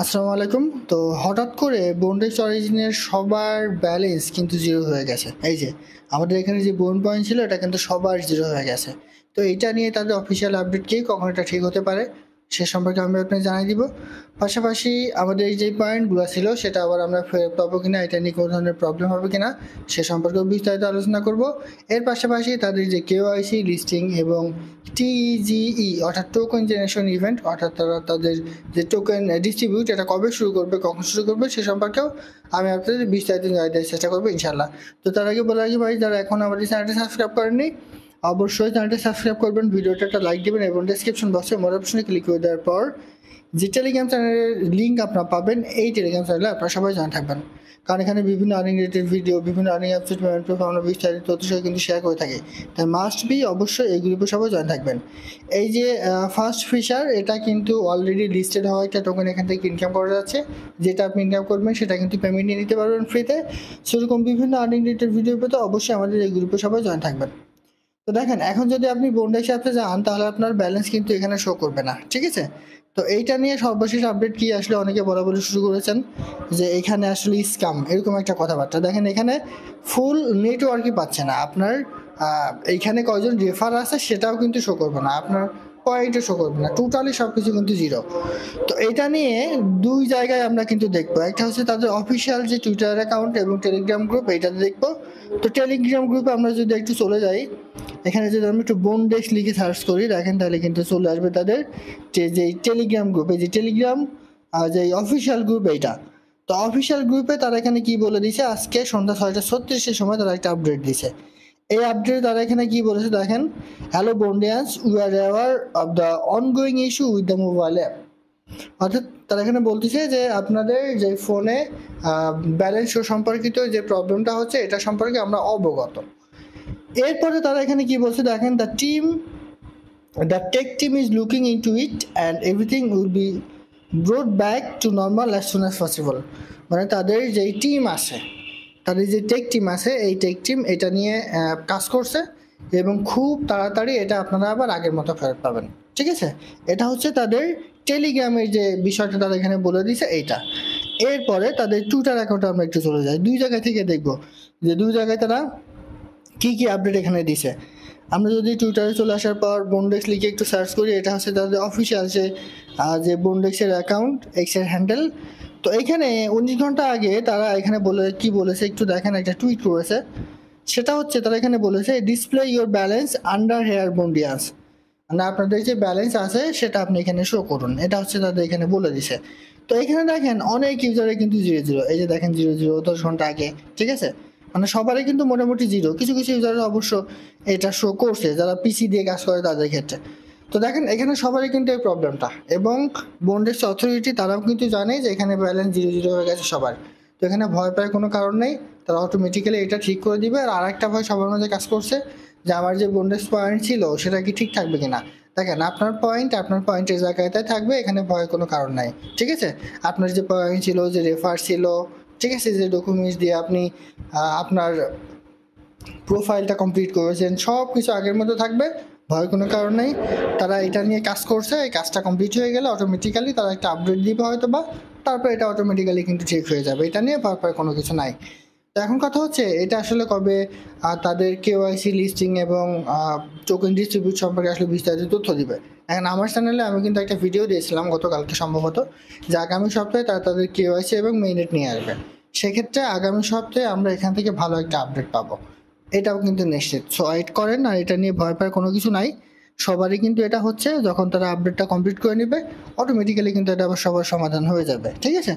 আসসালামু আলাইকুম। তো হঠাৎ করে বন্ডেজ অরিজিনের সবার ব্যালেন্স কিন্তু জিরো হয়ে গেছে। এই যে আমাদের এখানে যে বোন পয়েন্ট ছিল এটা কিন্তু সবার জিরো হয়ে গেছে। তো এইটা নিয়ে তাদের অফিসিয়াল আপডেট কি, কখন এটা ঠিক হতে পারে সে সম্পর্কে আমি আপনাকে জানিয়ে দিব। পাশাপাশি আমাদের এই যে পয়েন্টগুলো ছিল সেটা আবার আমরা ফেরত পাবো কিনা, এটা নিয়ে কোনো ধরনের প্রবলেম হবে কিনা সে সম্পর্কেও বিস্তারিত আলোচনা করব। এর পাশাপাশি তাদের যে কেওআইসি লিস্টিং এবং টিজিই অর্থাৎ টোকেন জেনারেশন ইভেন্ট, অর্থাৎ তাদের যে টোকেন ডিস্ট্রিবিউট এটা কবে শুরু করবে, কখন শুরু করবে সে সম্পর্কেও আমি আপনাদের বিস্তারিত জানিয়ে দেওয়ার চেষ্টা করবো ইনশাল্লাহ। তো তার আগে বলে রাখি ভাই, যারা এখন আমাদের চ্যানেলটি সাবস্ক্রাইব করেননি অবশ্যই চ্যানেলটি সাবস্ক্রাইব করবেন, ভিডিওটা একটা লাইক দেবেন এবং ডেসক্রিপশন বক্সে মোর অপশনে ক্লিক করে দেওয়ার পর যে টেলিগ্রাম চ্যানেলের লিঙ্ক আপনারা পাবেন, এই টেলিগ্রাম চ্যানেলে আপনারা সবাই জয়েন থাকবেন। কারণ এখানে বিভিন্ন আর্নিং রিলেটেড ভিডিও, বিভিন্ন আর্নিং অ্যাপসেট পেমেন্ট প্রুফ আমরা বিস্তারিত তথ্য কিন্তু শেয়ার করে থাকি। তাই মাস্ট বি অবশ্যই এই গ্রুপে সবাই জয়েন থাকবেন। এই যে ফার্স্ট ফিশার, এটা কিন্তু অলরেডি লিস্টেড হওয়া একটা টোকেন, এখান থেকে ইনকাম করা যাচ্ছে। যেটা আপনি ইনকাম করবেন সেটা কিন্তু পেমেন্ট নিয়ে নিতে পারবেন ফ্রিতে। সেরকম বিভিন্ন আর্নিং রিলেটেড ভিডিও পেতে অবশ্যই আমাদের এই গ্রুপে সবাই জয়েন থাকবেন। তো দেখেন, এখন যদি আপনি বন্ডের সাথে যান তাহলে আপনার ব্যালেন্স কিন্তু এখানে শো করবে না, ঠিক আছে? তো এইটা নিয়ে সর্বশেষ আপডেট কি আসলে অনেকে বলা বলি শুরু করেছেন যে এখানে আসলে স্ক্যাম এরকম একটা কথাবার্তা। দেখেন, এখানে ফুল নেটওয়ার্কই পাচ্ছে না আপনার। এইখানে কয়জন রেফার আছে সেটাও কিন্তু শো করবে না, আপনার পয়েন্টও শো করবে না, টোটালি সব কিছু কিন্তু জিরো। তো এটা নিয়ে দুই জায়গায় আমরা কিন্তু দেখবো, একটা হচ্ছে তাদের অফিসিয়াল যে টুইটার অ্যাকাউন্ট এবং টেলিগ্রাম গ্রুপ, এইটাতে দেখবো। তো টেলিগ্রাম গ্রুপে আমরা যদি একটু চলে যাই, এখানে যদি আমি একটু বন্ডেক্স লিখে সার্চ করি দেখেন তাহলে কিন্তু চলে আসবে তাদের যে টেলিগ্রাম গ্রুপ, এই যে টেলিগ্রাম যে অফিসিয়াল গ্রুপ এইটা। তো অফিসিয়াল গ্রুপে তারা এখানে কি বলে দিছে, আজকে সন্ধ্যা 6:36-এর সময় তারা একটা আপডেট দিছে। এই আপডেট তারা এখানে কি বলেছে দেখেন, hello Bondians, we are aware of the ongoing issue with the mobile app. অর্থাৎ তারা এখানে বলতেছে যে আপনাদের যে ফোনে ব্যালেন্স শো সম্পর্কিত যে প্রবলেমটা হচ্ছে এটা সম্পর্কে আমরা অবগত। এরপরে তারা এখানে কি বলছে দেখেন, the tech team is looking into it and everything will be brought back to normal as soon as possible. মানে তাদের যেই টিম আছে, তাদের যে টেক টিম আছে, এই টেক টিম এটা নিয়ে কাজ করছে এবং খুব তাড়াতাড়ি এটা আপনারা আবার আগের মতো ফেরত পাবেন, ঠিক আছে? এটা হচ্ছে তাদের টেলিগ্রামের যে বিষয়টা তারা এখানে বলে দিয়েছে এইটা। এরপরে তাদের টুইটার অ্যাকাউন্টে আমরা একটু চলে যাই, দুই জায়গা থেকে দেখবো যে দুই জায়গায় তারা কি কি আপডেট এখানে দিছে। আমরা যদি টুইটারে চলে আসার পর বন্ডেক্স লিখে একটু সার্চ করি, এটা হচ্ছে তাদের অফিসিয়াল যে বন্ডেক্সের অ্যাকাউন্ট, এক্সের হ্যান্ডেল। তো এখানে 19 ঘন্টা আগে তারা এখানে কি বলেছে একটু দেখেন, একটা টুইট করেছে। সেটা হচ্ছে তারা এখানে বলেছে display your balance under here Bondians, মানে আপনাদের যে ব্যালেন্স আছে সেটা আপনি এখানে শো করুন, এটা হচ্ছে তাদের এখানে বলে দিছে। তো এখানে দেখেন অনেক ইউজারে কিন্তু 0 0, এই যে দেখেন 0 0 10 ঘন্টা আগে, ঠিক আছে? মানে সবারই কিন্তু মোটামুটি জিরো, কিছু কিছু ইউজার অবশ্য এটা শো করছে যারা পিসি দিয়ে কাজ করে তাদের ক্ষেত্রে। তো দেখেন এখানে সবারই কিন্তু এই প্রবলেমটা, এবং বন্ডেক্স অথরিটি তারাও কিন্তু জানে যে এখানে ব্যালেন্স 0 0 হয়ে গেছে সবার। তো এখানে ভয় পাওয়ার কোনো কারণ নেই, তারা অটোমেটিক্যালি এটা ঠিক করে দিবে। আর আরেকটা ভয় সবার মধ্যে কাজ করছে যে আমার যে বন্ডেক্স পয়েন্ট ছিল সেটা কি ঠিক থাকবে কিনা। দেখেন আপনার পয়েন্টের জায়গায় থাকবে, এখানে ভয়ের কোনো কারণ নাই, ঠিক আছে? আপনার যে পয়েন্ট ছিল, যে রেফার ছিল, ঠিক আছে, যে ডকুমেন্টস দিয়ে আপনি আপনার প্রোফাইলটা কমপ্লিট করেছেন, সব কিছু আগের মতো থাকবে, ভয়ের কোনো কারণ নেই। তারা এটা নিয়ে কাজ করছে, এই কাজটা কমপ্লিট হয়ে গেলে অটোমেটিক্যালি তারা একটা আপডেট দিবে হয়তো বা, তারপর এটা অটোমেটিক্যালি কিন্তু ঠিক হয়ে যাবে, এটা নিয়ে ভয় পাওয়ার কোনো কিছু নাই। তো এখন কথা হচ্ছে এটা আসলে কবে তাদের কেওআইসি লিস্টিং এবং টোকেন ডিস্ট্রিবিউট সম্পর্কে আসলে বিস্তারিত তথ্য দিবে। এখন আমার চ্যানেলে আমি কিন্তু একটা ভিডিও দিয়েছিলাম গতকালকে সম্ভবত, যে আগামী সপ্তাহে তারা তাদের কেওআইসি এবং মেইনেট নিয়ে আসবে। সেক্ষেত্রে আগামী সপ্তাহে আমরা এখান থেকে ভালো একটা আপডেট পাবো, এটাও কিন্তু নিশ্চিত। সো ওয়েট করেন, আর এটা নিয়ে ভয় পাওয়ার কোনো কিছু নাই। সবারই কিন্তু এটা হচ্ছে যখন তারা আপডেটটা কমপ্লিট করে নেবে অটোমেটিক্যালি কিন্তু এটা আবার সবার সমাধান হয়ে যাবে, ঠিক আছে?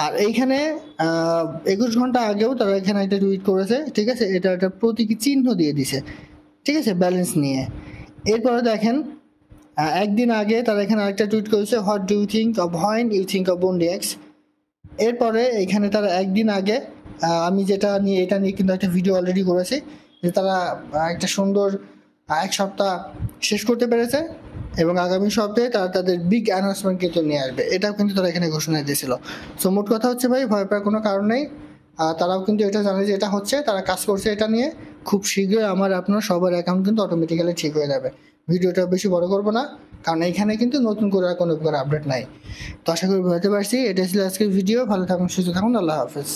আর এইখানে 21 ঘন্টা আগেও তারা এখানে একটা টুইট করেছে, ঠিক আছে? এটা একটা প্রতীকী চিহ্ন দিয়ে দিছে, ঠিক আছে, ব্যালেন্স নিয়ে। এরপরে দেখেন একদিন আগে তারা এখানে আরেকটা টুইট করেছে, what do you think of when you think of BondiX. এরপরে এখানে তারা একদিন আগে আমি যেটা নিয়ে এটা নিয়ে কিন্তু একটা ভিডিও অলরেডি করেছি, যে তারা একটা সুন্দর এক সপ্তাহ শেষ করতে পেরেছে এবং আগামী সপ্তাহে তারা তাদের বিগ অ্যানাউন্সমেন্ট কিন্তু নিয়ে আসবে, এটাও কিন্তু তারা এখানে ঘোষণা দিয়েছিল। সো মোট কথা হচ্ছে ভাই, ভয় পাওয়ার কোনো কারণ নেই। তারাও কিন্তু এটা জানে যে এটা হচ্ছে, তারা কাজ করছে এটা নিয়ে। খুব শীঘ্রই আপনার সবার অ্যাকাউন্ট কিন্তু অটোমেটিক্যালি ঠিক হয়ে যাবে। ভিডিওটা বেশি বড় করবো না, কারণ এখানে কিন্তু নতুন করে আর কোনো প্রকার আপডেট নাই। তো আশা করি বুঝতে পারছি। এটা ছিল আজকের ভিডিও। ভালো থাকুন, সুস্থ থাকুন, আল্লাহ হাফেজ।